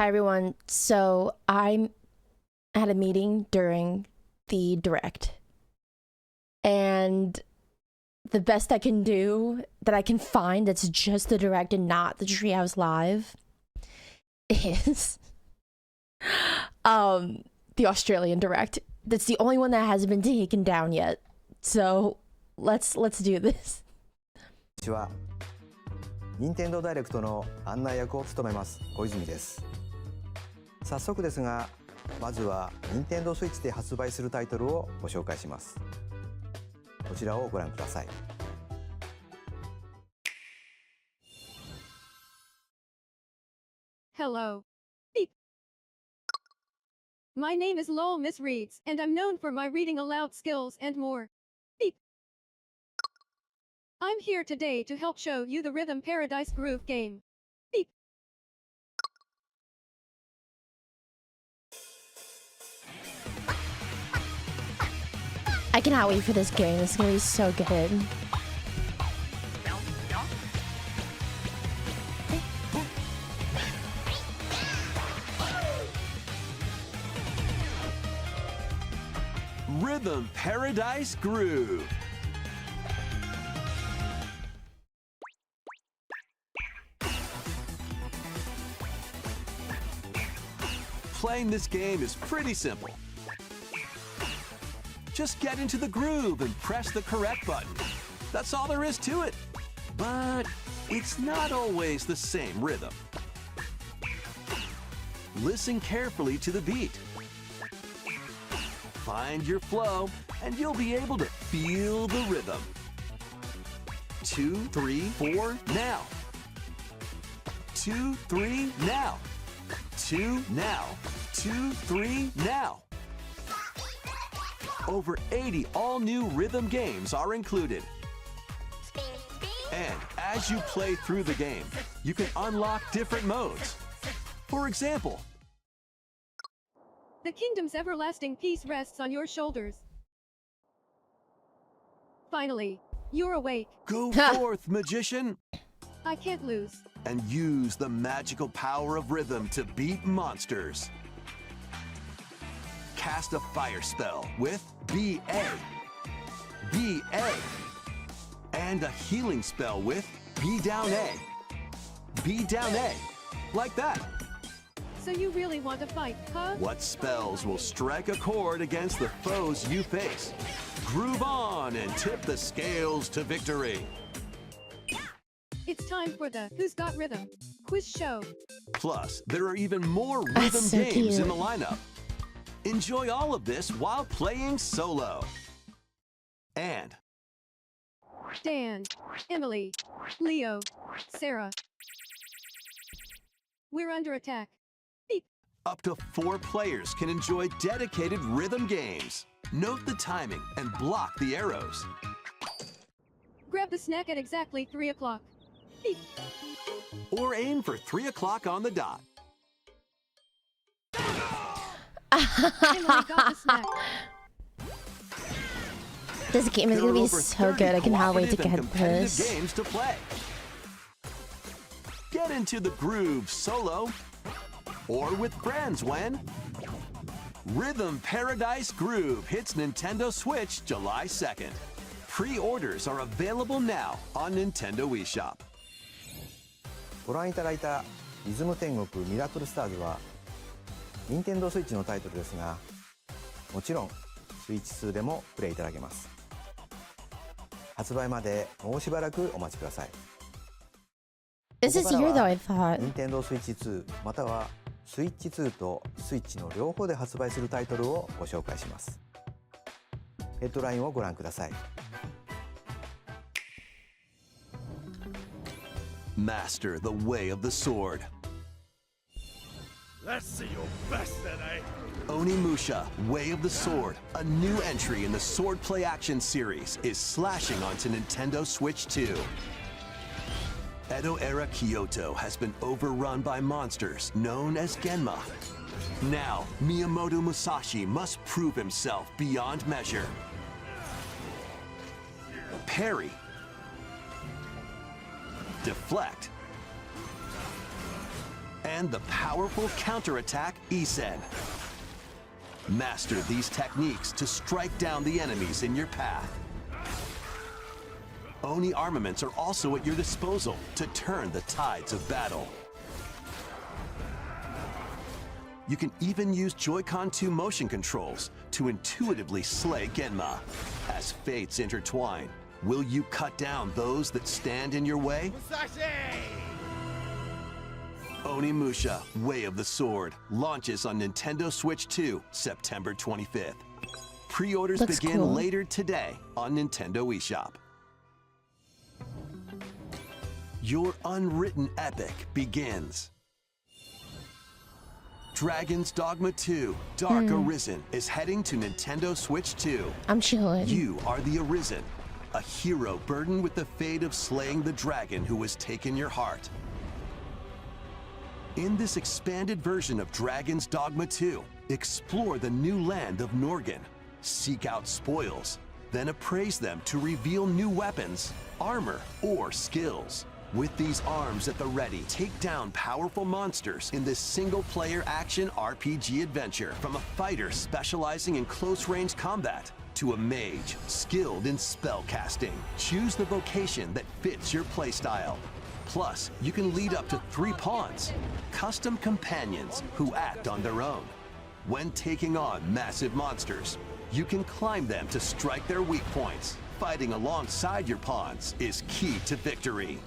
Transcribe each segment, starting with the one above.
Hi everyone. So I'm at a meeting during the direct, and the best I can do that I can find that's just the direct and not the Treehouse Live is the Australian direct. That's the only one that hasn't been taken down yet. So let's do this. こんにちは。任天堂ダイレクトの案内役を務めます小泉です。早速ですが、まずは任天堂スイッチで発売するタイトルをご紹介します。こちらをご覧ください。Hello. Beep. My name is Lowell Miss Reads, and I'm known for my reading aloud skills and more. Beep. I'm here today to help show you the Rhythm Paradise Groove game. Beep. I cannot wait for this game. It's gonna be so good. Rhythm Paradise Groove. Playing this game is pretty simple. Just get into the groove and press the correct button. That's all there is to it. But it's not always the same rhythm. Listen carefully to the beat. Find your flow, and you'll be able to feel the rhythm. 2, 3, 4, now. 2, 3, now. 2, now. 2, 3, now. Over 80 all-new rhythm games are included. And as you play through the game, you can unlock different modes. For example, The kingdom's everlasting peace rests on your shoulders. Finally, you're awake. go forth, magician, I can't lose. and use the magical power of rhythm to beat monsters. Cast a fire spell with BA, BA, and a healing spell with B down A, B down A, like that. So you really want to fight, huh? What spells will strike a chord against the foes you face? Groove on and tip the scales to victory. It's time for the Who's Got Rhythm quiz show. Plus, there are even more rhythm That's so games in cute. the lineup. Enjoy all of this while playing solo. And Dan, Emily, Leo, Sarah. We're under attack. Beep. up to 4 players can enjoy dedicated rhythm games. Note the timing and block the arrows. Grab the snack at exactly 3 o'clock. Beep. Or aim for 3 o'clock on the dot. Emily got the snack. This game is There gonna are be over so 30 good. I cannot wait to cooperative get and competitive this. games to play. Get into the groove solo or with friends when Rhythm Paradise Groove hits Nintendo Switch July 2nd. Pre-orders are available now on Nintendo eShop. ご覧いただいたリズム天国ミラクルスターズは任天堂スイッチのタイトルですが、もちろんスイッチ2でもプレイいただけます。発売までもうしばらくお待ちください。 This is here though, I thought. 任天堂スイッチ2またはスイッチ2とスイッチの両方で発売するタイトルをご紹介します。ヘッドラインをご覧ください。Master the way of the sword. Let's see your best then, eh? Onimusha, Way of the Sword, a new entry in the Sword Play Action series, is slashing onto Nintendo Switch 2. Edo-era Kyoto has been overrun by monsters known as Genma. Now, Miyamoto Musashi must prove himself beyond measure. Parry. Deflect. And and the powerful counterattack Isen. Master these techniques to strike down the enemies in your path. Oni armaments are also at your disposal to turn the tides of battle. You can even use Joy-Con 2 motion controls to intuitively slay Genma. As fates intertwine, will you cut down those that stand in your way? Onimusha, Way of the Sword, launches on Nintendo Switch 2, September 25th. Pre-orders Looks begin cool. later today on Nintendo eShop. Your unwritten epic begins. Dragon's Dogma 2, Dark Arisen is heading to Nintendo Switch 2. I'm chilling. You are the Arisen, a hero burdened with the fate of slaying the dragon who has taken your heart. In this expanded version of Dragon's Dogma 2, explore the new land of Norgan, seek out spoils, then appraise them to reveal new weapons, armor, or skills. With these arms at the ready, take down powerful monsters in this single-player action RPG adventure. From a fighter specializing in close-range combat to a mage skilled in spell casting. Choose the vocation that fits your playstyle. Plus, you can lead up to 3 pawns, custom companions who act on their own. When taking on massive monsters, you can climb them to strike their weak points. Fighting alongside your pawns is key to victory.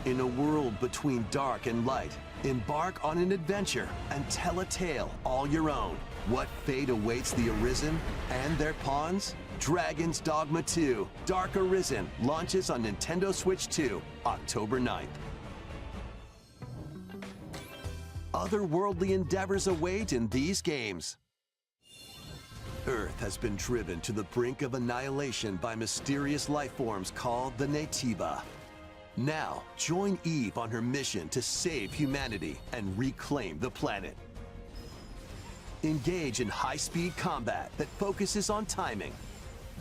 In a world between dark and light, embark on an adventure and tell a tale all your own. What fate awaits the Arisen and their pawns? Dragon's Dogma 2, Dark Arisen, launches on Nintendo Switch 2, October 9th. Otherworldly endeavors await in these games. Earth has been driven to the brink of annihilation by mysterious life forms called the Naytiba. Now, join Eve on her mission to save humanity and reclaim the planet. Engage in high-speed combat that focuses on timing.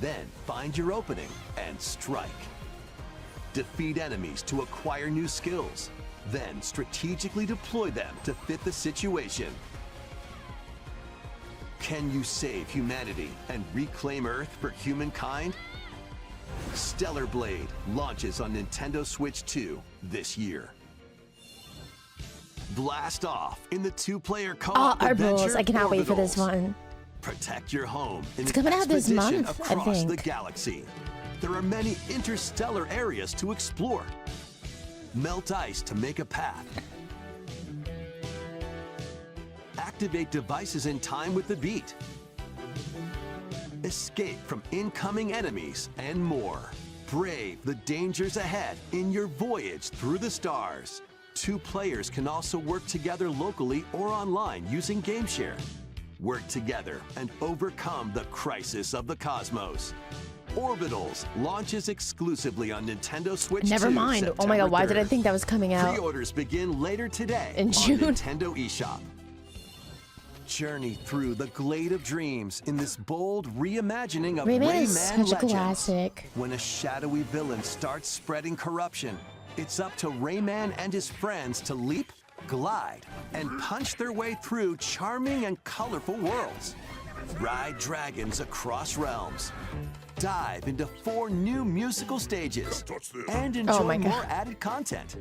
Then find your opening and strike. Defeat enemies to acquire new skills. Then strategically deploy them to fit the situation. Can you save humanity and reclaim Earth for humankind? Stellar Blade launches on Nintendo Switch 2 this year. Blast off in the 2-player co-op adventure I cannot wait for this Orbitals. one. Protect your home in It's an coming out this expedition month, I across the think. galaxy. There are many interstellar areas to explore. Melt ice to make a path. Activate devices in time with the beat. Escape from incoming enemies and more. Brave the dangers ahead in your voyage through the stars. 2 players can also work together locally or online using GameShare. Work together and overcome the crisis of the cosmos. Orbitals launches exclusively on Nintendo Switch 2. Never mind. Oh my god, why did I September 3rd. think that was coming out? Pre-orders begin later today In on June. Nintendo eShop. Journey through the Glade of Dreams in this bold reimagining of Rayman Rayman is such a Legends. classic. When a shadowy villain starts spreading corruption, it's up to Rayman and his friends to leap, glide, and punch their way through charming and colorful worlds. Ride dragons across realms. Dive into 4 new musical stages and enjoy my God. more added content.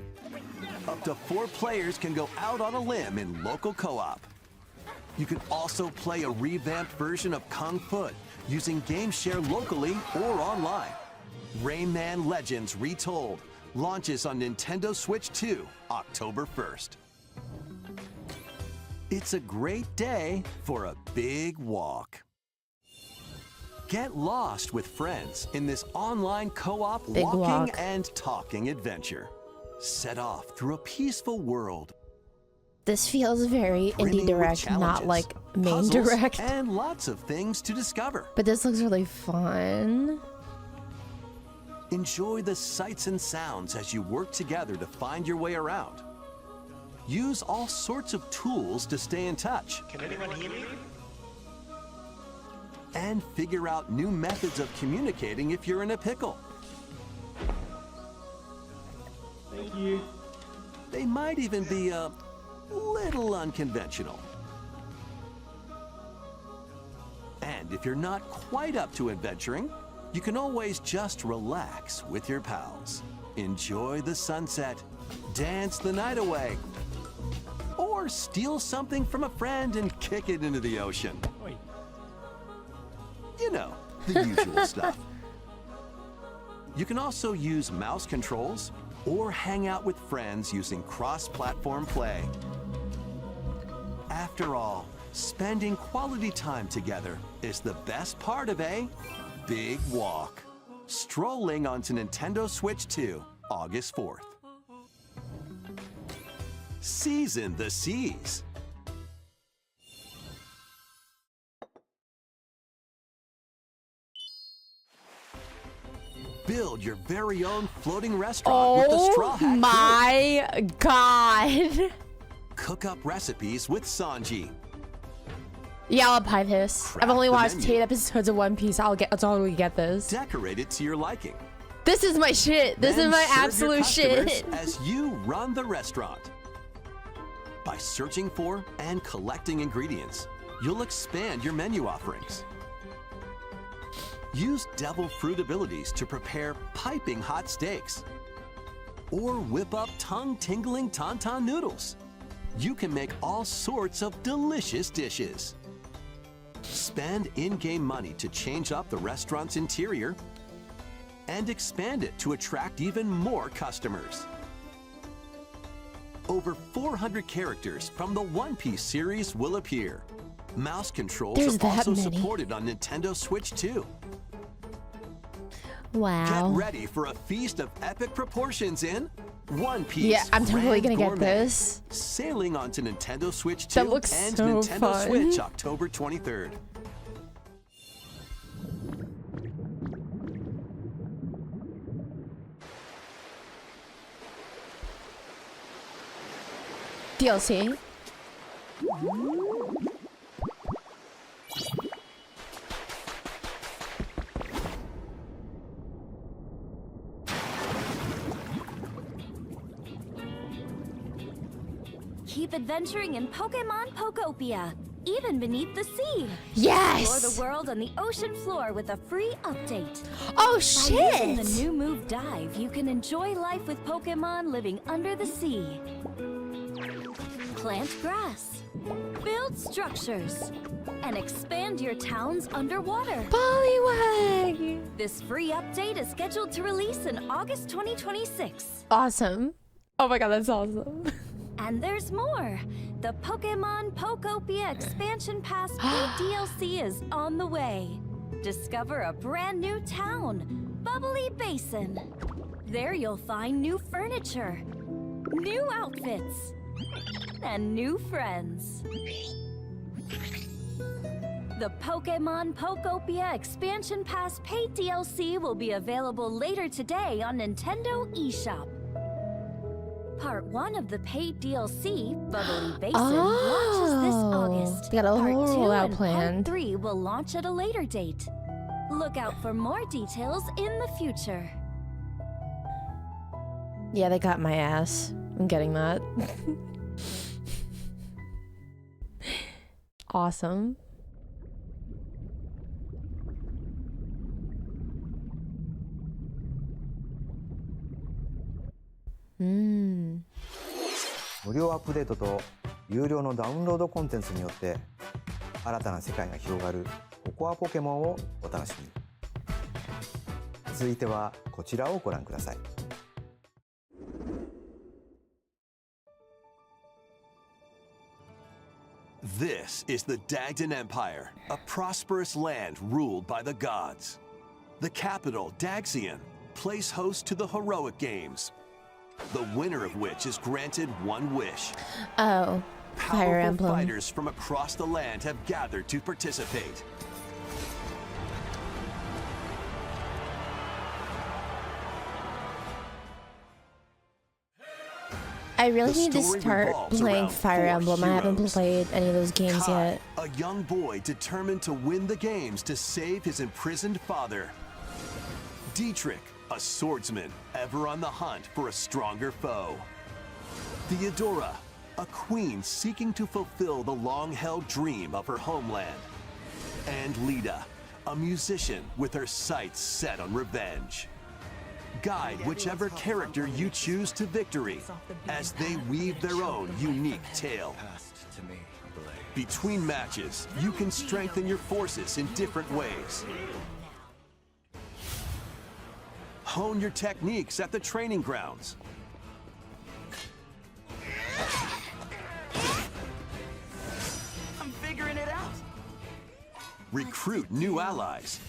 Up to 4 players can go out on a limb in local co-op. You can also play a revamped version of Kung Fu using GameShare locally or online. Rayman Legends Retold launches on Nintendo Switch 2, October 1st. It's a great day for a big walk. Get lost with friends in this online co-op Big walking walk. and talking adventure. Set off through a peaceful world. This feels very brimming indie with direct, not challenges, like main puzzles, direct. and lots of things to discover. But this looks really fun. Enjoy the sights and sounds as you work together to find your way around. Use all sorts of tools to stay in touch. Can anyone hear me? And figure out new methods of communicating if you're in a pickle. Thank you. They they might even be a little unconventional. And if you're not quite up to adventuring, you can always just relax with your pals. Enjoy the sunset, dance the night away, or steal something from a friend and kick it into the ocean. Oi. You know, the usual stuff. You can also use mouse controls or hang out with friends using cross-platform play. After all, spending quality time together is the best part of a big walk. Strolling onto Nintendo Switch 2, August 4th. Season the seas. Build your very own floating restaurant with the Straw Oh Hat Crew. my god. Cook up recipes with Sanji. Yeah, I'll buy this. Craft I've only the watched menu. 8 episodes of One Piece. I'll totally get this. Decorate it to your liking. This is my shit. This Then is my serve your absolute customers shit. as you run the restaurant. By searching for and collecting ingredients, you'll expand your menu offerings. Use devil fruit abilities to prepare piping hot steaks. Or whip up tongue-tingling tauntaun noodles. You can make all sorts of delicious dishes. Spend in-game money to change up the restaurant's interior and expand it to attract even more customers. Over 400 characters from the One Piece series will appear. Mouse controls There's are that also many. supported on Nintendo Switch 2. Wow. Get ready for a feast of epic proportions in One Piece. Yeah, I'm totally Grand gonna Gourmet. get this. Sailing onto Nintendo Switch 2 That looks and so Nintendo fun. Switch October 23rd. DLC. Keep adventuring in Pokemon Pokopia, even beneath the sea. Explore Yes. the world on the ocean floor with a free update. Oh By using the shit. new move Dive, you can enjoy life with Pokemon living under the sea. Plant grass, build structures, and expand your towns underwater. Poliwag. This free update is scheduled to release in August 2026. Awesome. Oh my god, that's awesome. And there's more! The Pokemon Pokopia Expansion Pass paid DLC is on the way. Discover a brand new town, Bubbly Basin. There you'll find new furniture, new outfits, and new friends. The Pokemon Pokopia Expansion Pass paid DLC will be available later today on Nintendo eShop. Part 1 of the paid DLC, Bubbly Basin, launches this Oh, August. they got a Part whole 2 rollout and planned. Part 3 will launch at a later date. Look out for more details in the future. Yeah, they got my ass. I'm getting that. Awesome. Mm. 無料アップデートと有料のダウンロードコンテンツによって新たな世界が広がるココアポケモンをお楽しみに。続いてはこちらをご覧ください。This is the Dagdan Empire, a prosperous land ruled by the gods. The capital, Daxian, plays host to the heroic games, the winner of which is granted one wish. Oh, Fire Powerful Emblem. fighters from across the land have gathered to participate. I really The need to story start revolves playing around Fire 4 Emblem. I haven't heroes. played any of those games Kai, yet. a young boy determined to win the games to save his imprisoned father. Dietrich, a swordsman ever on the hunt for a stronger foe. Theodora, a queen seeking to fulfill the long-held dream of her homeland. And Lita, a musician with her sights set on revenge. Guide whichever character you choose to victory as they weave their own unique tale. Between matches, you can strengthen your forces in different ways. Hone your techniques at the training grounds. I'm figuring it out. Recruit new allies.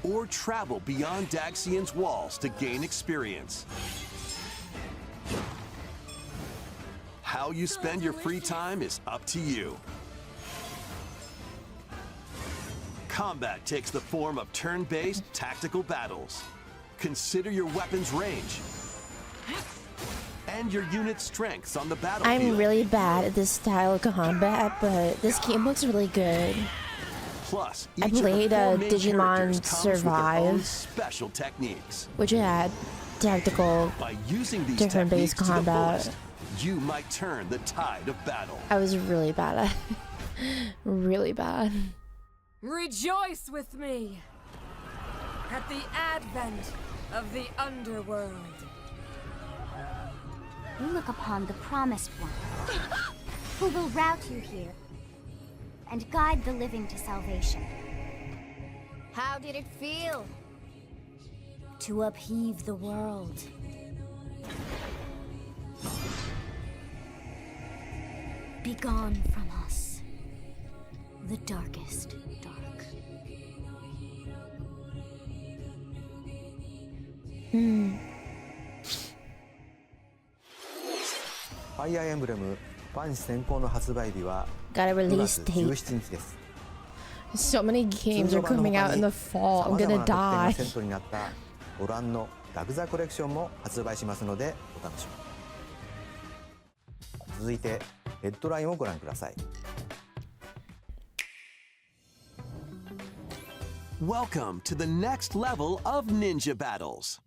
Or travel beyond Daxian's walls to gain experience. How you spend your free time is up to you. Combat takes the form of turn-based tactical battles. Consider your weapon's range and your unit's strengths on the battlefield. I'm really bad at this style of combat, but this game looks really good. Plus, I each of the played four main Digimon characters comes with their own Survive, special techniques. which had tactical By using these turn-based techniques to the combat. fullest, you might turn the tide of battle. I was really bad at. Really bad. Rejoice with me at the advent of the underworld. We look upon the Promised One, who will route you here and guide the living to salvation. How did it feel? To upheave the world. Begone from us, the darkest dark.ファイアーエンブレムファン先行の発売日は Got a 9 release 月 date. 17日です。 So many games 通 are 常版の coming 他 out in に the fall. さ I'm まざま gonna な特典が die. セットになったご覧のラグザコレクションも発売しますのでお楽しみに。続いてヘッドラインをご覧ください。 Welcome to the next level of ninja battles.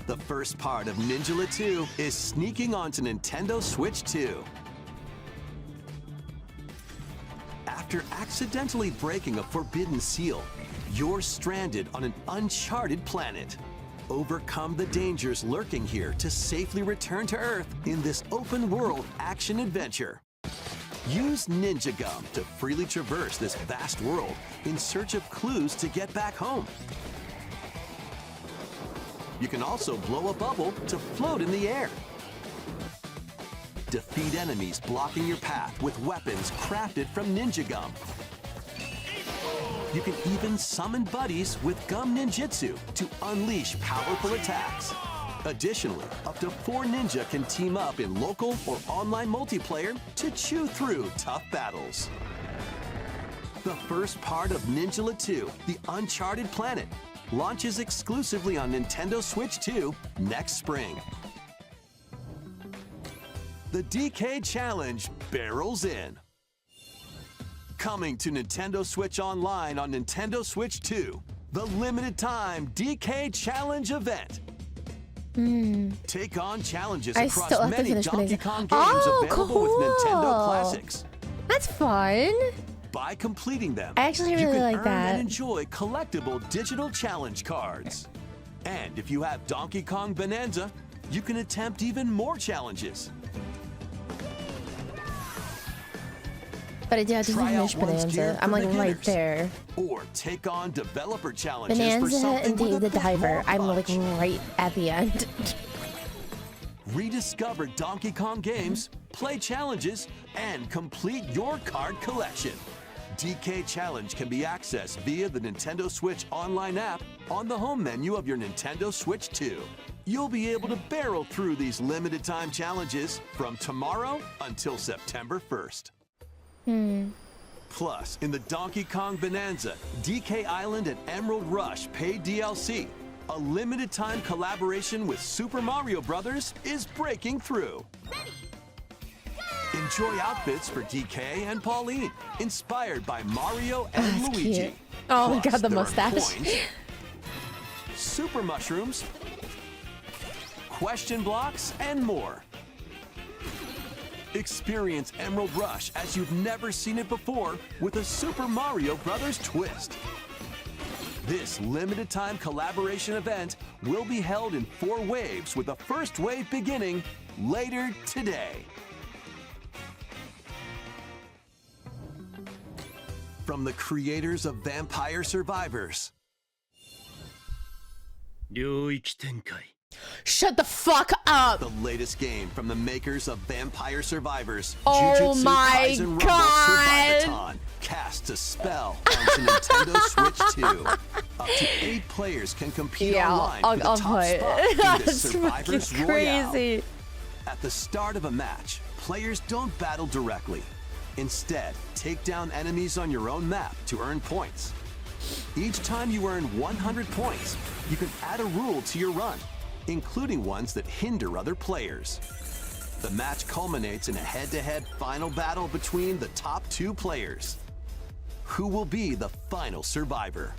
The first part of Ninja 2 is sneaking onto Nintendo Switch 2. After accidentally breaking a forbidden seal, you're stranded on an uncharted planet. Overcome the dangers lurking here to safely return to Earth in this open-world action-adventure. Use Ninja Gum to freely traverse this vast world in search of clues to get back home. You can also blow a bubble to float in the air. Defeat enemies blocking your path with weapons crafted from Ninja Gum. You can even summon buddies with Gum Ninjutsu to unleash powerful attacks. Additionally, up to 4 ninja can team up in local or online multiplayer to chew through tough battles. The first part of Ninja 2, The Uncharted Planet, launches exclusively on Nintendo Switch 2 next spring. The DK Challenge barrels in. Coming to Nintendo Switch Online on Nintendo Switch 2, the limited time DK Challenge event. Take on challenges I across still have to many finish Donkey playing. Kong games Oh, available with Nintendo cool. Classics. That's fun. By completing them, I actually you really can like earn that. and enjoy collectible digital challenge cards. And if you have Donkey Kong Bonanza, you can attempt even more challenges. But I do have to Try out finish one's gear Bonanza. I'm for like right beginners. there. Or take on developer challenges for Bonanza something and with Dave a the bit Diver. more I'm like punch. right at the end. Rediscover Donkey Kong games, play challenges, and complete your card collection. DK Challenge can be accessed via the Nintendo Switch Online app on the home menu of your Nintendo Switch 2. You'll be able to barrel through these limited time challenges from tomorrow until September 1st. Plus, in the Donkey Kong Bonanza, DK Island and Emerald Rush paid DLC, a limited time collaboration with Super Mario Bros. Is breaking through. In Enjoy outfits for DK and Pauline, inspired by Mario and That's Luigi. cute. Oh my Plus, god, the there are mustache. coins, super mushrooms, question blocks, and more. Experience Emerald Rush as you've never seen it before with a Super Mario Bros. Twist. This limited time collaboration event will be held in 4 waves with the first wave beginning later today. From the creators of Vampire Survivors. 領域展開 Shut the fuck up. The latest game from the makers of Vampire Survivors, Oh Jujutsu my Kaisen Rumble God. Survivathon, casts a spell onto Nintendo Switch 2. Up to 8 players can compete Yeah, online I'll for the top play spot it. in this That's Survivors fucking Royale. crazy. At the start of a match, players don't battle directly. Instead, take down enemies on your own map to earn points. Each time you earn 100 points, you can add a rule to your run, including ones that hinder other players. The match culminates in a head-to-head final battle between the top 2 players. Who will be the final survivor?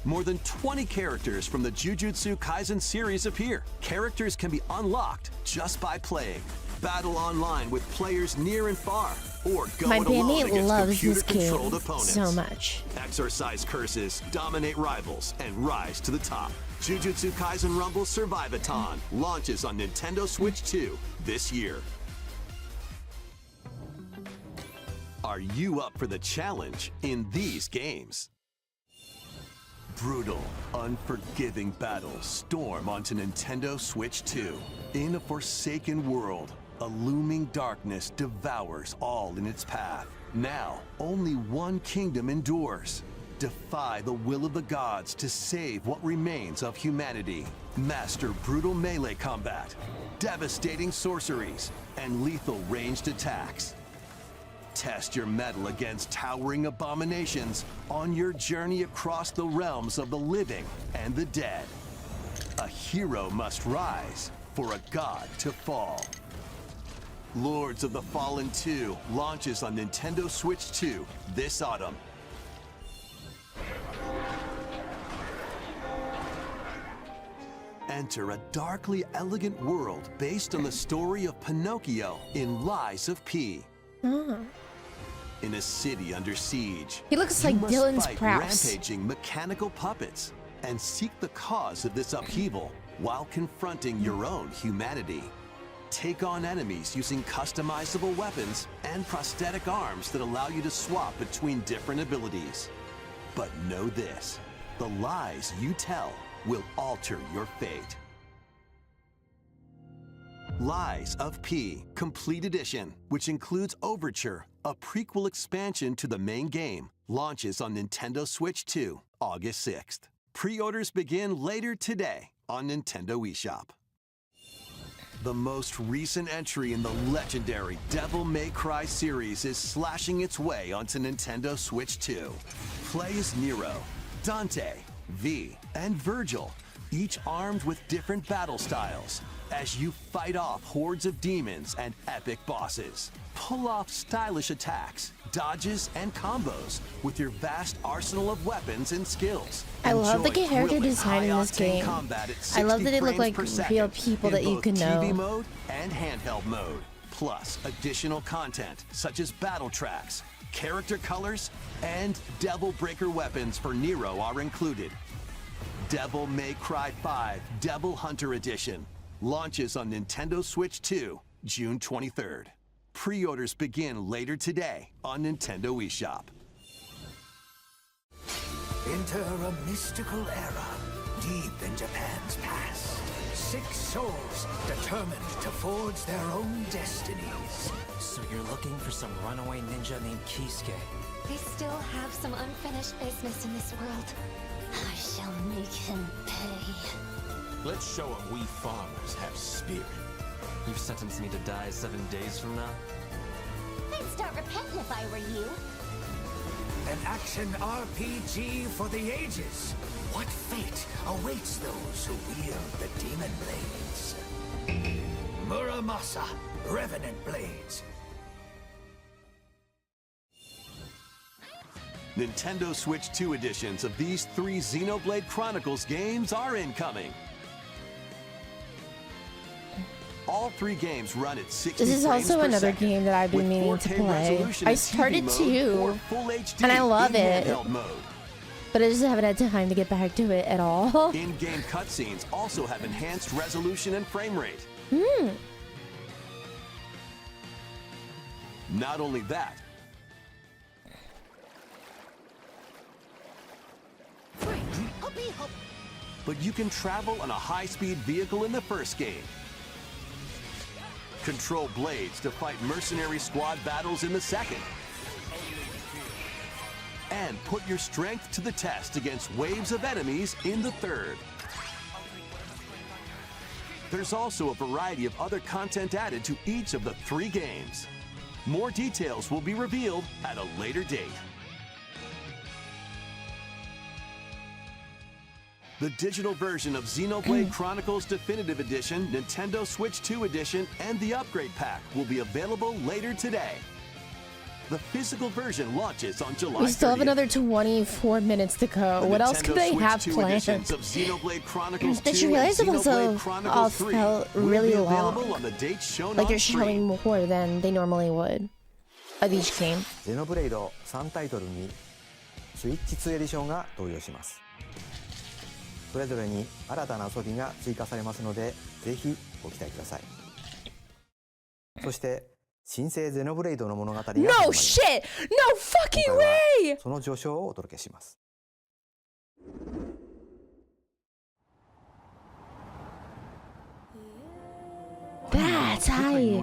More than 20 characters from the Jujutsu Kaisen series appear. Characters can be unlocked just by playing. Battle online with players near and far, or go My it alone bandmate against loves this computer-controlled game opponents. so much. Exorcise curses, dominate rivals, and rise to the top. Jujutsu Kaisen Rumble Survivathon launches on Nintendo Switch 2 this year. Are you up for the challenge in these games? Brutal, unforgiving battles storm onto Nintendo Switch 2. In a forsaken world, a looming darkness devours all in its path. Now, only one kingdom endures. Defy the will of the gods to save what remains of humanity. Master brutal melee combat, devastating sorceries, and lethal ranged attacks. Test your mettle against towering abominations on your journey across the realms of the living and the dead. A hero must rise for a god to fall. Lords of the Fallen 2 launches on Nintendo Switch 2 this autumn. Enter a darkly elegant world based on the story of Pinocchio in Lies of P. In a city under siege, He looks you like must Dylan fight Sprouse. rampaging mechanical puppets and seek the cause of this upheaval while confronting your own humanity. Take on enemies using customizable weapons and prosthetic arms that allow you to swap between different abilities. But know this, the lies you tell will alter your fate. Lies of P Complete Edition, which includes Overture, a prequel expansion to the main game, launches on Nintendo Switch 2, August 6th. Pre-orders begin later today on Nintendo eShop. The most recent entry in the legendary Devil May Cry series is slashing its way onto Nintendo Switch 2. Play as Nero, Dante, V, and Virgil, each armed with different battle styles, as you fight off hordes of demons and epic bosses. Pull off stylish attacks, dodges, and combos with your vast arsenal of weapons and skills. I love the Enjoy character thrilling, design in this high-octane game. combat at I love 60 that they look frames like per real second people in that you both can TV know. mode and handheld mode. Plus, additional content such as battle tracks, character colors, and Devil Breaker weapons for Nero are included. Devil May Cry 5 Devil Hunter Edition launches on Nintendo Switch 2, June 23rd. Pre-orders begin later today on Nintendo eShop. Enter a mystical era deep in Japan's past. 6 souls determined to forge their own destinies. So you're looking for some runaway ninja named Kisuke? They still have some unfinished business in this world. I shall make him pay. Let's show him we farmers have spirit. You've sentenced me to die 7 days from now? I'd start repenting if I were you. An action RPG for the ages. What fate awaits those who wield the demon blades? Muramasa, Revenant Blades. Nintendo Switch 2 editions of these 3 Xenoblade Chronicles games are incoming. All 3 games run at 60 This is frames also per another second, game that I've been with meaning to 4K play. resolution I in TV started mode to, or Full HD and I love in it. handheld mode. But I just haven't had time to get back to it at all. In-game cutscenes also have enhanced resolution and frame rate. Not only that, but you can travel on a high-speed vehicle in the first game. Control blades to fight mercenary squad battles in the second. And put your strength to the test against waves of enemies in the third. There's also a variety of other content added to each of the 3 games. More details will be revealed at a later date. The digital version of Xenoblade Chronicles Definitive Edition, Nintendo Switch 2 Edition, and the Upgrade Pack will be available later today. The physical version launches on July 30th. We still have another 24 minutes to go. What else could they have planned? Did you realize it also all felt really long? Like they're showing more than they normally would of each game. Xenoblade 3タイトルにスイッチ2エディションが登場します。それぞれに新たな遊びが追加されますので、ぜひご期待ください。そして新生ゼノブレイドの物語が始まります。No shit! No fucking way! その序章をお届けします。That's high.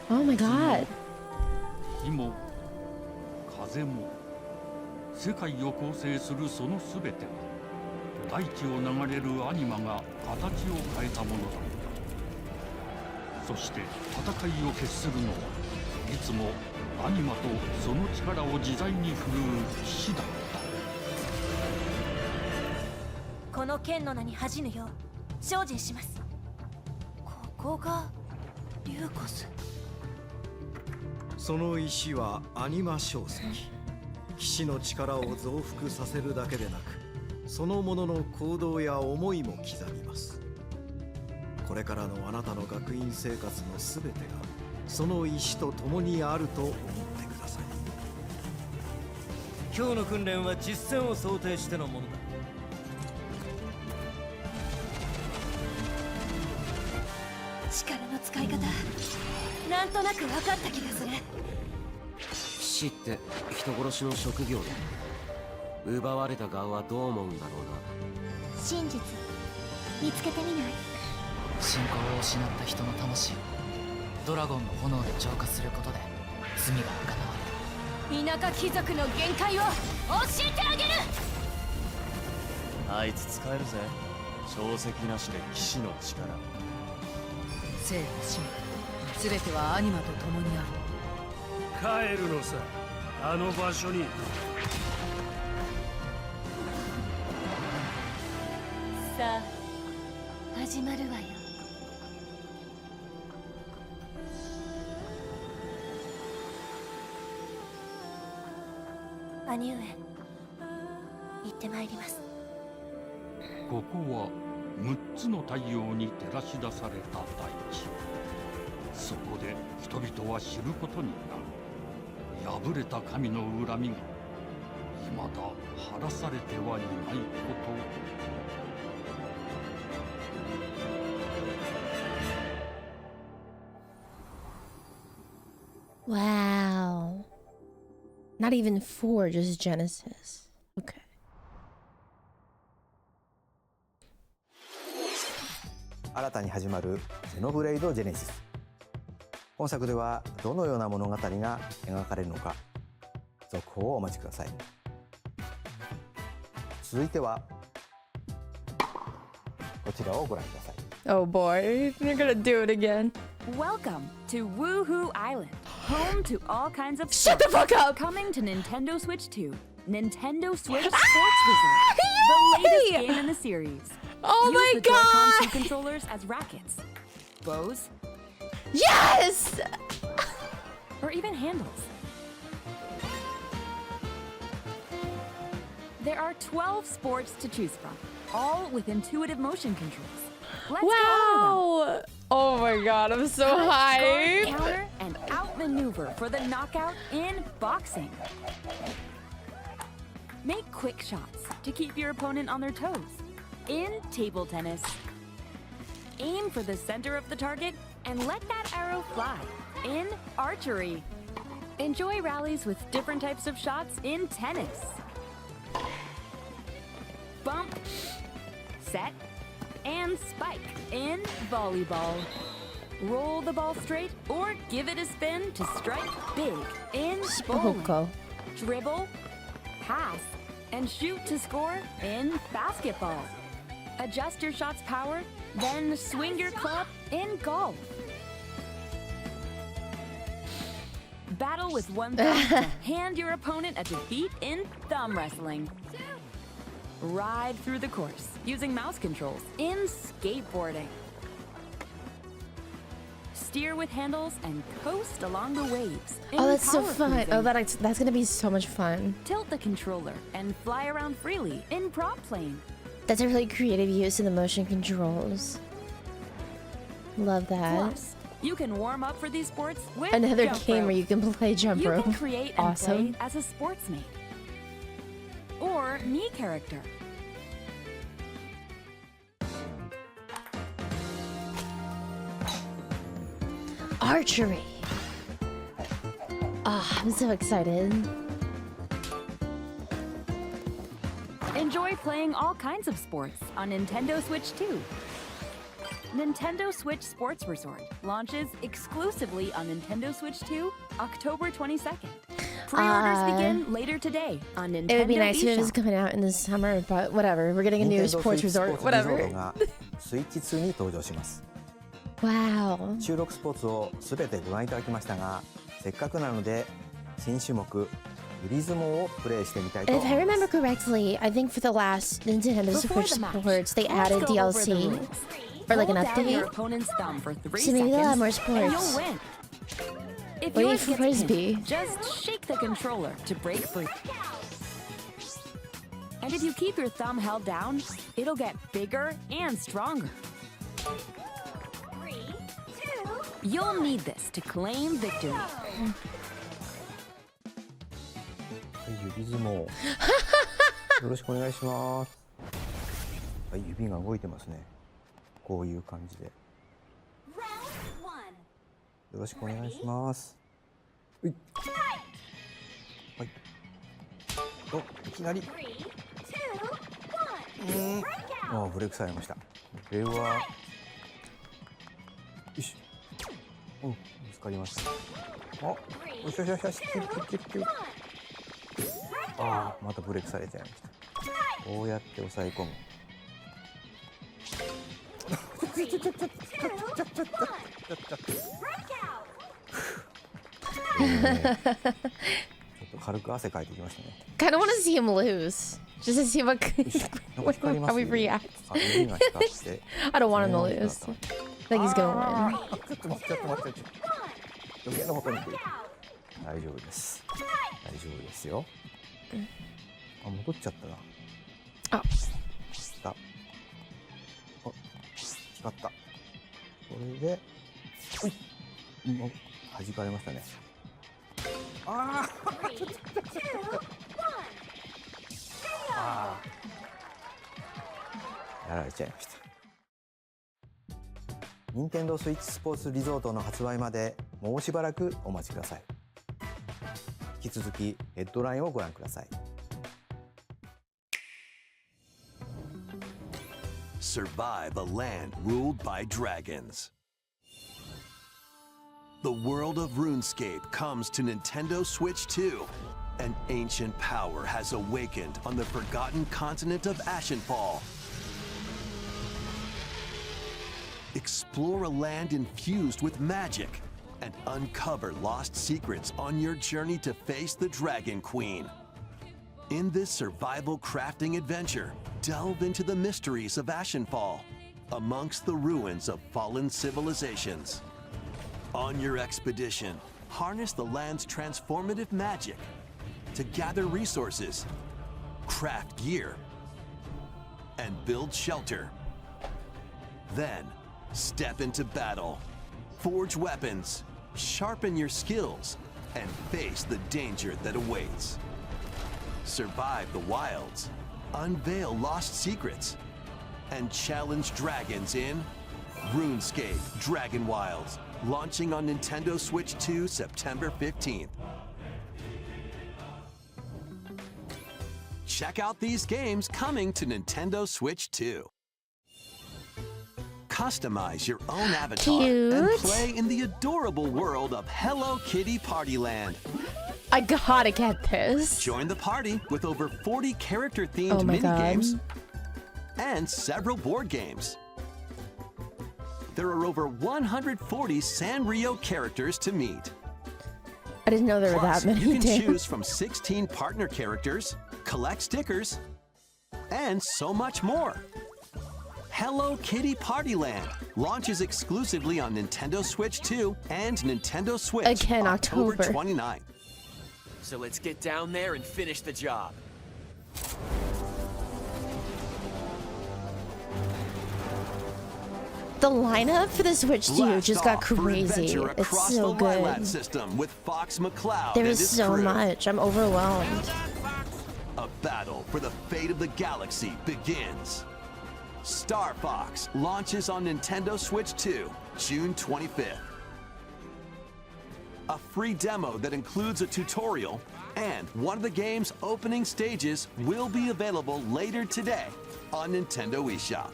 Oh my god. 火も風も世界を構成するそのすべては大地を流れるアニマが形を変えたものだった。そして戦いを決するのはいつもアニマとその力を自在に振るう騎士だった。この剣の名に恥じぬよう精進します。ここがリューコス。その石はアニマ晶石。騎士の力を増幅させるだけでなく、そのものの行動や思いも刻みます。これからのあなたの学院生活のすべてがその石と共にあると思ってください。今日の訓練は実戦を想定してのものだ。力の使い方、なんとなく分かった気がする。騎士って人殺しの職業だ。奪われた側はどう思うんだろうな。真実見つけてみない？信仰を失った人の魂をドラゴンの炎で浄化することで罪が贖われる。田舎貴族の限界を教えてあげる。あいつ使えるぜ。証石なしで騎士の力。生と死すべてはアニマと共にある。帰るのさ、あの場所に。さあ始まるわよ。兄上、行ってまいります。ここは6つの太陽に照らし出された大地。そこで人々は知ることになる。破れた神の恨みが未だ晴らされてはいないこと。Wow. Not even 4, just Genesis. Okay. 新たに始まるゼノブレイド・ジェネシス。本作ではどのような物語が描かれるのか、続報をお待ちください。続いてはこちらをご覧ください。Oh boy, you're gonna do it again. Welcome to Woohoo Island, home to all kinds of Shut the fuck up! Coming to Nintendo Switch 2, Nintendo Switch Sports Resort, the latest game in the series. Oh Use my the Joy-Con god! 2 controllers as rackets, bows, yes! or even handles. There are 12 sports to choose from, all with intuitive motion controls. Let's go Wow! over them. Oh my god, I'm so Punch, guard, hyped. counter, and outmaneuver for the knockout in boxing. Make quick shots to keep your opponent on their toes. In table tennis, aim for the center of the target and let that arrow fly. In archery, enjoy rallies with different types of shots in tennis. Bump, set, and spike in volleyball. Roll the ball straight or give it a spin to strike big in bowling. Spoko. Dribble, pass, and shoot to score in basketball. Adjust your shot's power, then swing your club in golf. Battle with one thumb to hand your opponent a defeat in thumb wrestling. Ride through the course using mouse controls in skateboarding. Steer with handles and coast along the waves in Oh, that's so power fun. cruising. Oh, that's gonna be so much fun. Tilt the controller and fly around freely in prop plane. That's a really creative use of the motion controls. Love that. Plus, you can warm up for these sports with Another jump game rope. where you can play jump You rope. can create and Awesome. play as a sportsmate or me character. Archery. Ah, I'm so excited. Enjoy playing all kinds of sports on Nintendo Switch 2. Nintendo Switch Sports Resort launches exclusively on Nintendo Switch 2 October 22nd. Pre-orders begin later today on Nintendo It would be nice if it was eShop. coming out in the summer, but whatever. We're getting a new sports resort. リゾー Whatever. トがスイッチ2に登場します。 Wow. 収録スポーツをすべてご覧いただきましたが、せっかくなので新種目グリズモをプレイしてみたいと If 思 I います remember correctly, I think for the last Nintendo Before Switch the match, sports, they let's added go over the DLC. rules. Or like an Hold down your update. opponent's thumb for 3 So maybe they'll have more seconds, and sports. you'll win. If Wait yours for gets Frisbee. pinned, just shake the controller to break free. And if you keep your thumb held down, it'll get bigger and stronger. You'll need this to claim victory. 指相撲よろしくお願いしますはい、指が動いてますねこういう感じでよろしくお願いしますはいお、いきなりあ、ブレークされましたこれはよしぶつかりましたあ、よしよしよしよしキュッキュッキュッキュッああ、またブレークされちゃいましたこうやって押さえ込むちょっと軽く汗かいてきましたね Kind of want to see him lose. Just to see what how he reacts. あ、指が光って I don't want him to lose. I think he's gonna win. ちょっと待ってちょっと待って余計なことに来る大丈夫です大丈夫ですよあ、戻っちゃったなあ来たあ、光ったこれでほい弾かれましたねああやられちゃいました任天堂スイッチスポーツリゾートの発売までもうしばらくお待ちください引き続きヘッドラインをご覧ください Survive a land ruled by dragons. The world of RuneScape comes to Nintendo Switch 2. An ancient power has awakened on the forgotten continent of Ashenfall. Explore a land infused with magic and uncover lost secrets on your journey to face the Dragon Queen. In this survival crafting adventure, delve into the mysteries of Ashenfall, amongst the ruins of fallen civilizations. On your expedition, harness the land's transformative magic to gather resources, craft gear, and build shelter. Then, step into battle, forge weapons, sharpen your skills, and face the danger that awaits. Survive the wilds, unveil lost secrets, and challenge dragons in RuneScape Dragon Wilds, launching on Nintendo Switch 2 September 15th. Check out these games coming to Nintendo Switch 2. Customize your own avatar and play in the adorable world of Hello Kitty Partyland. I gotta get this. Join the party with over 40 character-themed Oh my mini-games and several board games. There are over 140 Sanrio characters to meet. I didn't know there were Plus, that many. you can Damn. choose from 16 partner characters, collect stickers, and so much more. Hello Kitty Partyland launches exclusively on Nintendo Switch 2 and Nintendo Switch Again, October October. 29th. So let's get down there and finish the job. The lineup for the Switch 2 Blast just got off for crazy. adventure It's across so the good. Lilat system with Fox McCloud There and is his so crew. much. I'm overwhelmed. A battle for the fate of the galaxy begins. Star Fox launches on Nintendo Switch 2, June 25th. A free demo that includes a tutorial and one of the game's opening stages will be available later today on Nintendo eShop.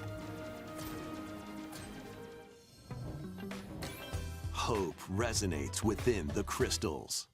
Hope resonates within the crystals.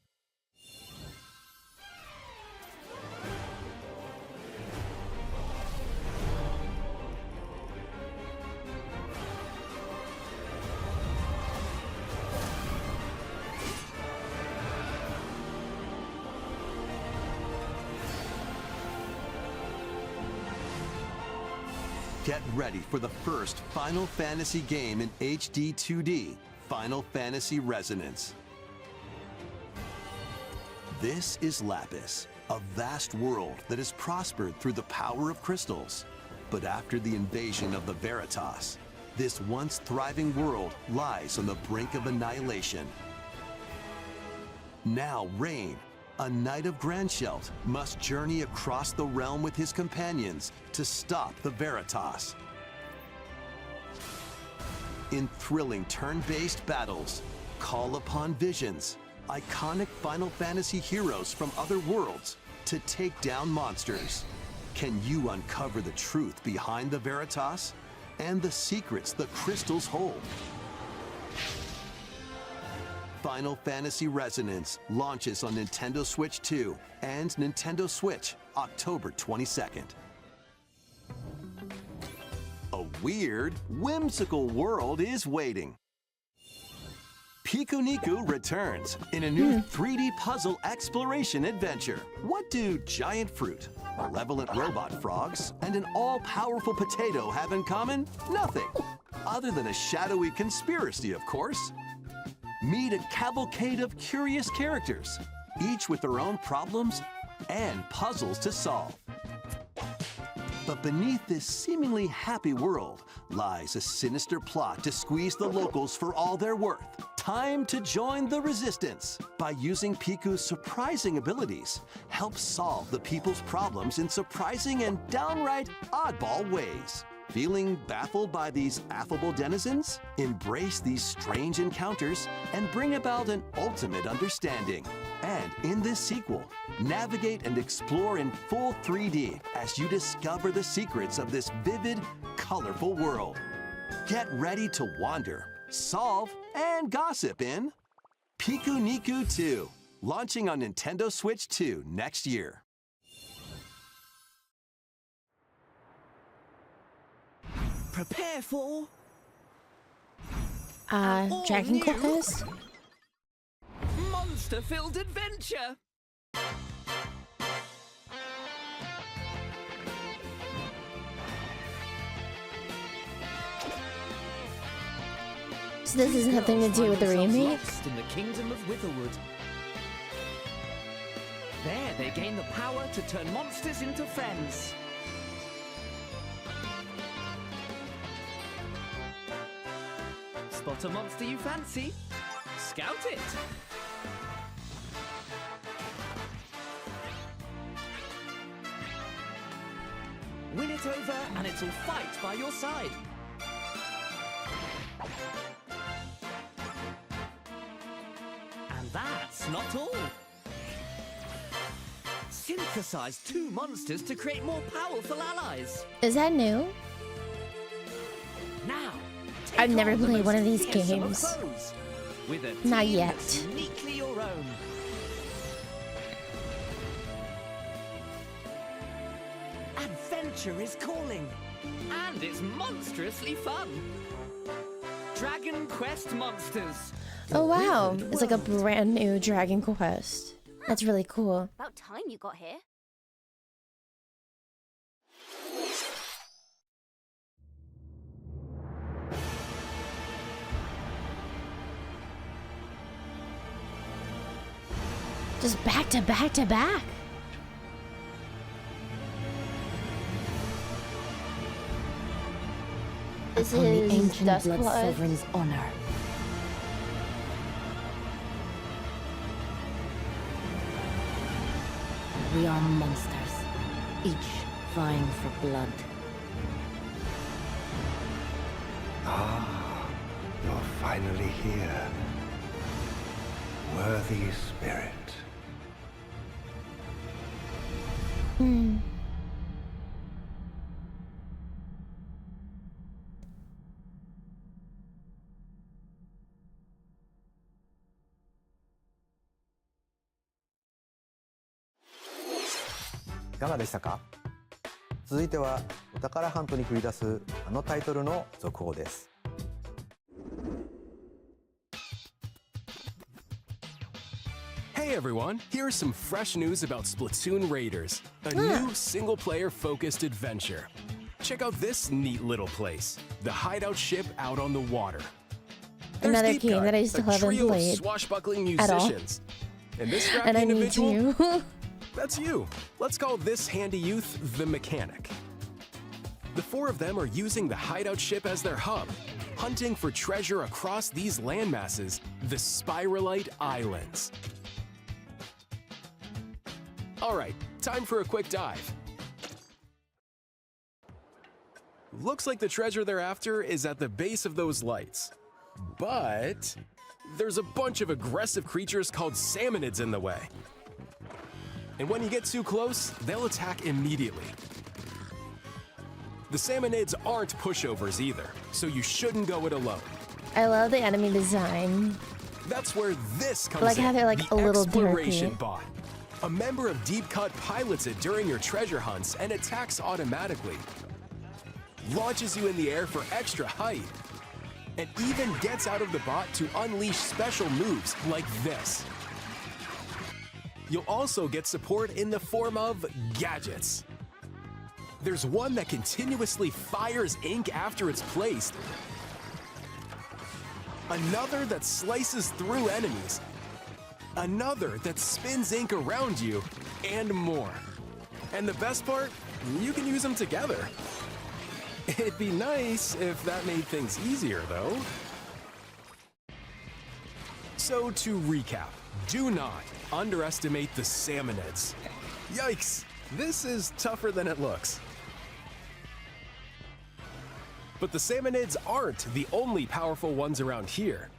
Get ready for the first Final Fantasy game in HD 2D, Final Fantasy Resonance. This is Lapis, a vast world that has prospered through the power of crystals. But after the invasion of the Veritas, this once thriving world lies on the brink of annihilation. Now Rain, a knight of Grandshelt, must journey across the realm with his companions to stop the Veritas. In thrilling turn-based battles, call upon visions, iconic Final Fantasy heroes from other worlds to take down monsters. Can you uncover the truth behind the Veritas and the secrets the crystals hold? Final Fantasy Resonance launches on Nintendo Switch 2 and Nintendo Switch October 22nd. A weird, whimsical world is waiting. Piku Niku returns in a new 3D puzzle exploration adventure. What do giant fruit, malevolent robot frogs, and an all-powerful potato have in common? Nothing, other than a shadowy conspiracy, of course. Meet a cavalcade of curious characters, each with their own problems and puzzles to solve. But beneath this seemingly happy world lies a sinister plot to squeeze the locals for all they're worth. Time to join the resistance. By using Piku's surprising abilities, help solve the people's problems in surprising and downright oddball ways. Feeling baffled by these affable denizens? Embrace these strange encounters and bring about an ultimate understanding. And in this sequel, navigate and explore in full 3D as you discover the secrets of this vivid, colorful world. Get ready to wander, solve, and gossip in Piku Niku 2, launching on Nintendo Switch 2 next year. Prepare for Dragon Quest? monster-filled adventure. So this has nothing to do with the remake? Lost in the kingdom of Witherwood. There they gain the power to turn monsters into friends. Spot a monster you fancy? Scout it! Win it over and it'll fight by your side. And that's not all. Synthesize two monsters to create more powerful allies. Is that new? Now, I've never played one of these fearsome of games. foes, with a Not team yet. that's uniquely your own. Adventure is calling, and it's monstrously fun. Dragon Quest Monsters. Oh wow, it's like a brand new Dragon Quest. That's really cool. About time you got here. Just back to back to back. This Upon the is ancient Dust blood Blood. sovereign's honor. We are monsters, each vying for blood. Ah, you're finally here. Worthy spirit. Hmm. いかがでしたか？続いてはお宝ハントに繰り出すあのタイトルの続報です。Hey everyone, here's some fresh news about Splatoon Raiders, a new single-player focused adventure. Check out this neat little place, the hideout ship out on the water. There's Another Deep game Cut, that I still a haven't trio of played swashbuckling at all. musicians. And this scrappy And I need individual, to. that's you. Let's call this handy youth the mechanic. The four of them are using the hideout ship as their hub, hunting for treasure across these landmasses, the Spiralite Islands. All right, time for a quick dive. Looks like the treasure they're after is at the base of those lights. But there's a bunch of aggressive creatures called salmonids in the way. And when you get too close, they'll attack immediately. The salmonids aren't pushovers either, so you shouldn't go it alone. I love the enemy design. That's where this comes Like in. how they're like the a little exploration derpy. bot. A member of Deep Cut pilots it during your treasure hunts and attacks automatically. Launches you in the air for extra height. And even gets out of the bot to unleash special moves like this. You'll also get support in the form of gadgets. There's one that continuously fires ink after it's placed. Another that slices through enemies. Another that spins ink around you, and more. And the best part, you can use them together. It'd be nice if that made things easier, though. So to recap, do not underestimate the salmonids. Yikes, this is tougher than it looks. But the salmonids aren't the only powerful ones around here.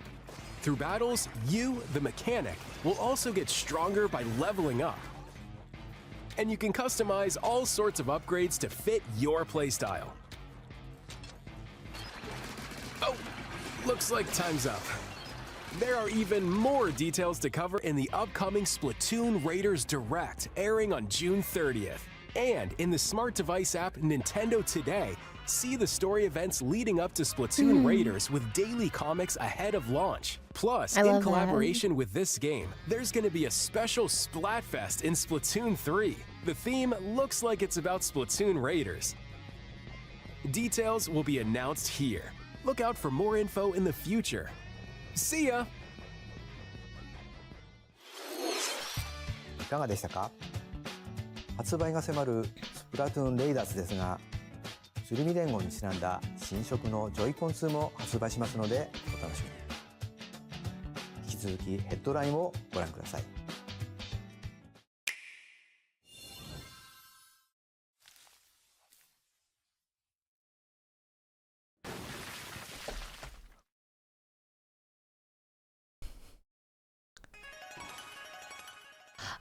Through battles, you, the mechanic, will also get stronger by leveling up. And you can customize all sorts of upgrades to fit your playstyle. Oh, looks like time's up. There are even more details to cover in the upcoming Splatoon Raiders Direct, airing on June 30th. And in the smart device app Nintendo Today, see the story events leading up to Splatoon Raiders with daily comics ahead of launch. Plus, I in love collaboration with this game, there's going to be a special Splatfest in Splatoon 3. The theme looks like it's about Splatoon Raiders. Details will be announced here. Look out for more info in the future. See ya! かがでしたか？発売が迫るスプラトゥーンレイダーズですが、鶴見連合にちなんだ新色のジョイコン2も発売しますのでお楽しみに。引き続きヘッドラインをご覧ください。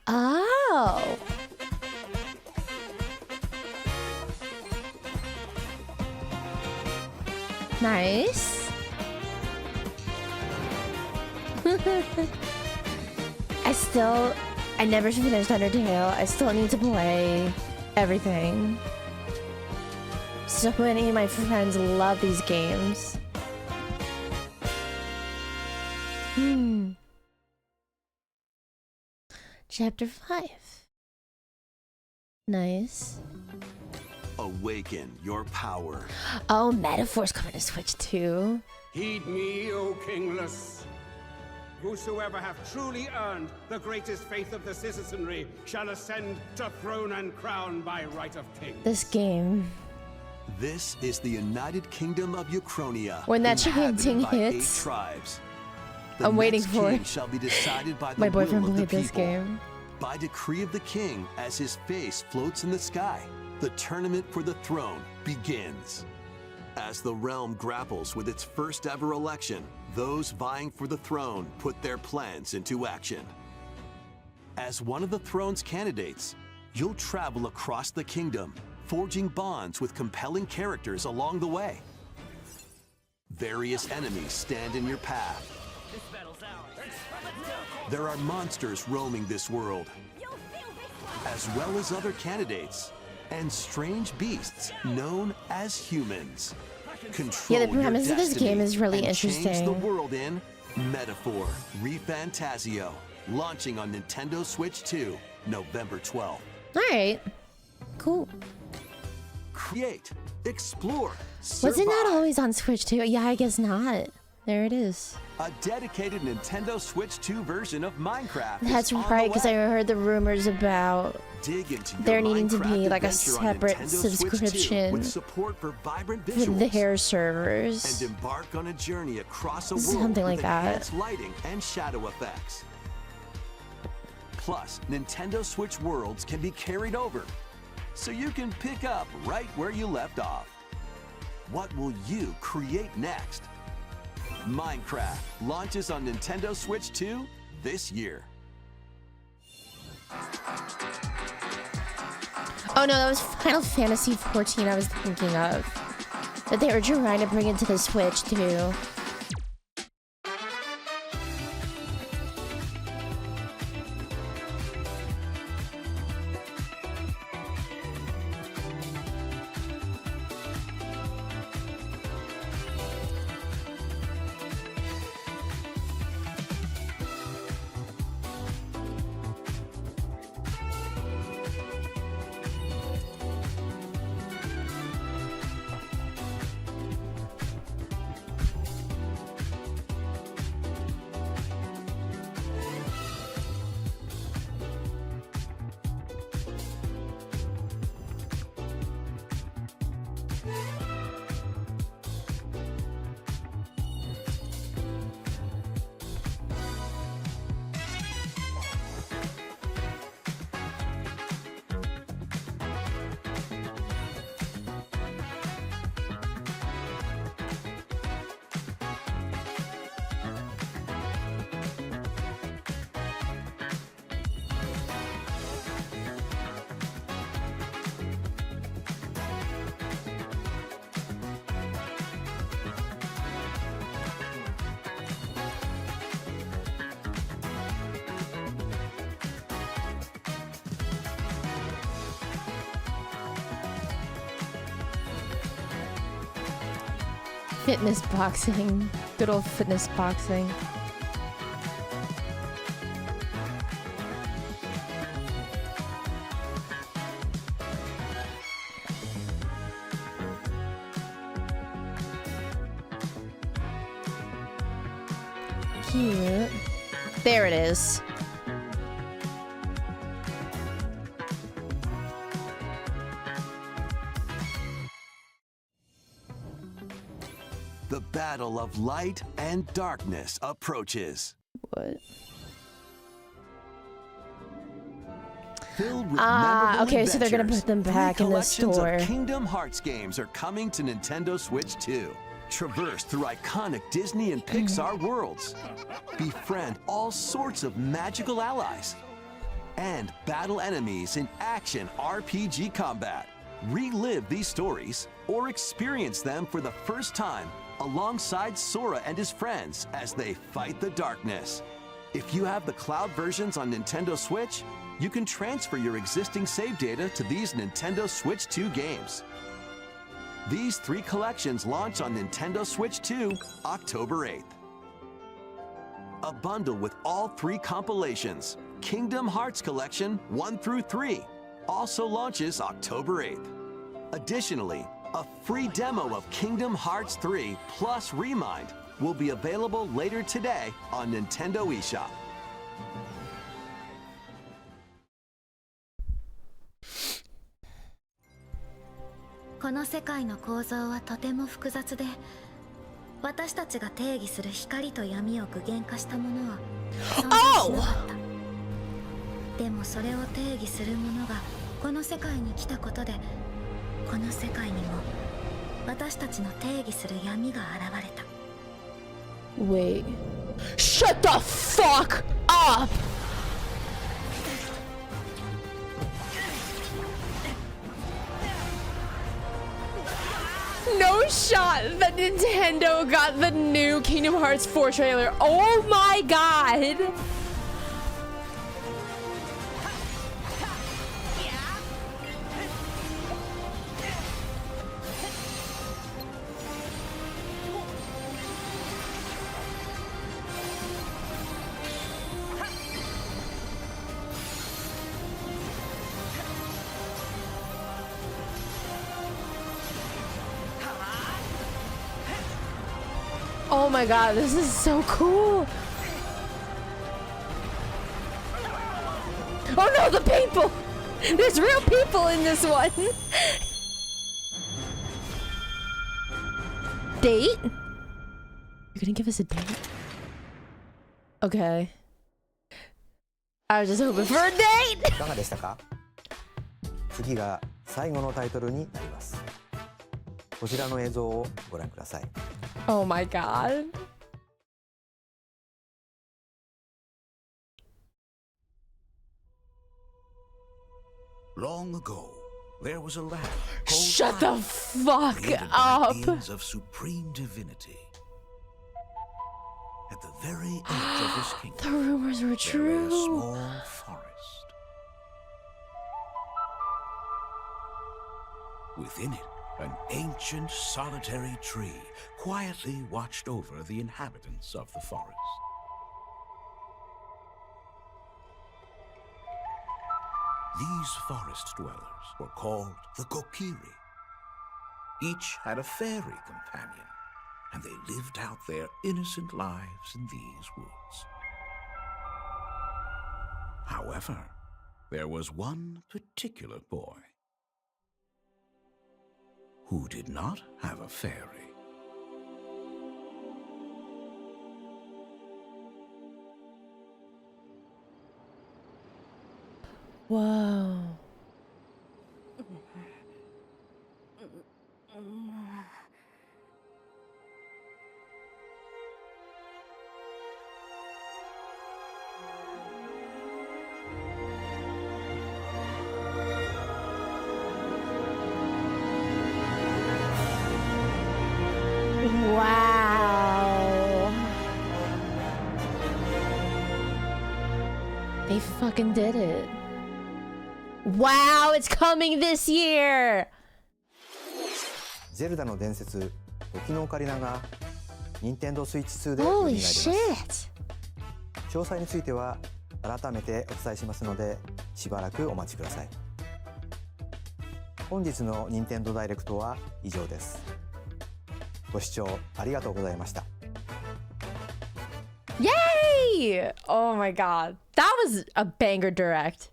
Oh. Nice. I never finished Undertale. I still need to play everything. So many of my friends love these games. Chapter 5. Nice. Awaken your power. Oh, Metaphor's coming to Switch too. Heed me, O kingless. Whosoever hath truly earned the greatest faith of the citizenry shall ascend to throne and crown by right of king. This game. This is the United Kingdom of Uchronia. When that chanting inhabited by 8 hits, tribes. I'm waiting next for king it. shall be decided by the My boyfriend will of the played this people. game. By decree of the king, as his face floats in the sky, the tournament for the throne begins. As the realm grapples with its first ever election, those vying for the throne put their plans into action. As one of the throne's candidates, you'll travel across the kingdom, forging bonds with compelling characters along the way. Various enemies stand in your path. There are monsters roaming this world, as well as other candidates, and strange beasts known as humans. Control Yeah, the premise your of this game destiny is really and change the interesting. world in Metaphor ReFantazio, launching on Nintendo Switch 2, November 12th. Alright. Cool. Create, explore, Wasn't that survive. always on Switch too? Yeah, I guess not. There it is. A dedicated Nintendo Switch 2 version of Minecraft. That's is on right, the because way. I heard the rumors about Dig into your there needing to be Minecraft like a adventure on separate Nintendo Switch 2 subscription with support for vibrant for visuals. the hair servers. And embark on a journey across a world Something like with that. enhanced lighting and shadow effects. Plus, Nintendo Switch worlds can be carried over, so you can pick up right where you left off. What will you create next? Minecraft launches on Nintendo Switch 2 this year. Oh no, that was Final Fantasy 14 I was thinking of. That they were trying to bring it to the Switch too. Fitness boxing. Good old fitness boxing. Cute. There it is. battle of light and darkness approaches. What? Filled with memorable okay, so they're gonna adventures, put them 3 back in the collections store. of Kingdom Hearts games are coming to Nintendo Switch 2. Traverse through iconic Disney and Pixar worlds. Befriend all sorts of magical allies. And battle enemies in action RPG combat. Relive these stories or experience them for the first time alongside Sora and his friends as they fight the darkness. If you have the cloud versions on Nintendo Switch, you can transfer your existing save data to these Nintendo Switch 2 games. These 3 collections launch on Nintendo Switch 2 October 8th. A bundle with all 3 compilations, Kingdom Hearts Collection 1 through 3, also launches October 8th. Additionally, a free demo of Kingdom Hearts 3 plus Remind will be available later today on Nintendo eShop. Oh! でもそれを定義するものがこの世界に来たことで、この世界にも私たちの定義する闇が現れた。Wait. Shut the fuck up! No shot that Nintendo got the new Kingdom Hearts 4 trailer. Oh my god! Oh my god, this is so cool! Oh no, the people! There's real people in this one! Date? You're gonna give us a date? Okay. I was just hoping for a date! いかがでしたか？次が最後のタイトルになります。こちらの映像をご覧ください。Oh my god. Long ago, there was a land called Shut the fuck created by up. beings of supreme divinity. At the very edge of this kingdom, The rumors were there lay a true. small forest. Within it, an ancient solitary tree quietly watched over the inhabitants of the forest. These forest dwellers were called the Kokiri. Each had a fairy companion, and they lived out their innocent lives in these woods. However, there was one particular boy who did not have a fairy. Whoa. Wow. They fucking did it. Wow, it's coming this year! ゼルダの伝説、時のオカリナが Nintendo Switch 2で蘇り Holy ます。 shit! 詳細については改めてお伝えしますので、しばらくお待ちください。本日の Nintendo ダイレクトは以上です。ご視聴ありがとうございました。Yay! Oh my god. That was a banger direct.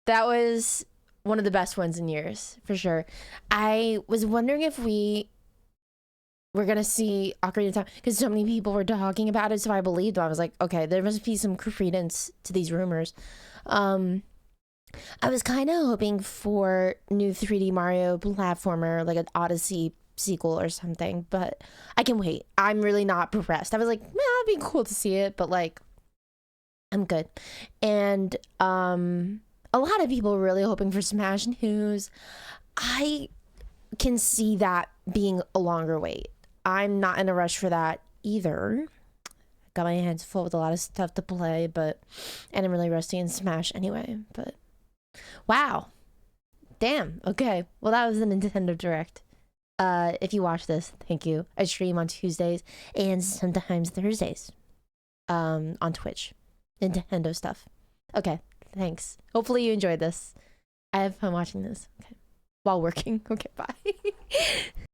That was one of the best ones in years, for sure. I was wondering if we we're gonna see Ocarina of Time, because so many people were talking about it, so I believed them. I was like, okay, there must be some credence to these rumors. I was kind of hoping for new 3D Mario platformer, like an Odyssey sequel or something, but I can wait. I'm really not pressed. I was like, it'd be cool to see it, but like, I'm good. And a lot of people were really hoping for Smash News. I can see that being a longer wait. I'm not in a rush for that either. Got my hands full with a lot of stuff to play, and I'm really rusty in Smash anyway, but wow. Damn. Okay. Well, that was the Nintendo Direct. If you watch this, thank you. I stream on Tuesdays and sometimes Thursdays on Twitch. Nintendo stuff. Okay. Thanks. Hopefully you enjoyed this. I have fun watching this. Okay. While working. Okay, bye.